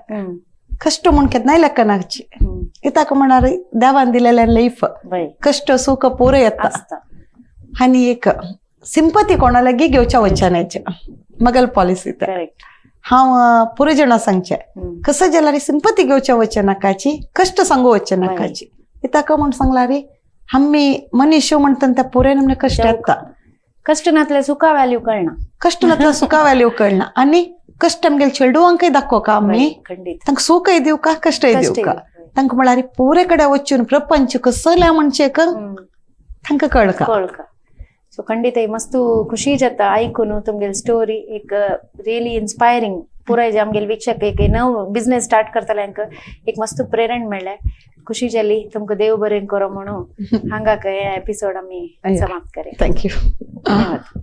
कष्ट म्हण केन्नाय लेखनाची इताक म्हणार देवान दिलेले लाईफ कष्ट सुख पुरे येता. आणि एक सिंपती कोणाला घेवच्या वचनाच्या मगल पॉलिसी हांव पुरे जाणां सांगचे कसं जाल्यार सिंपती घेवच्या वचना नाकाची कष्ट सांगू वचना नाकाची इताका म्हण सांगल्यार आमी मनीस म्हणटा त्या पुरे नमने कष्ट येता. कष्ट नातले सुखा व्हॅल्यू कळना कष्ट नातले सुखा व्हॅल्यू कळना आणि कष्ट आमगेले चेडवांकय दाखोवका आमी तांकां सुखय दिवं का कष्टय दिवं का तांकां म्हळ्यार पुरे कडेन वचून प्रपंच कसल्या म्हणचेक तांकां कळका. सो खंडित मस्त खुशी जाता आयकून तुमगेली स्टोरी एक रियली इन्स्पायरिंग पुराय जे आमगेले वीक्षक एक नव बिझनेस स्टार्ट करतल्यांक एक मस्त प्रेरण मेळ्ळें. खुशी जाली. तुमकां देव बरें करो म्हणून हांगा हे एपिसोड आमी समाप्त करूया. थँक्यू. धन्यवाद.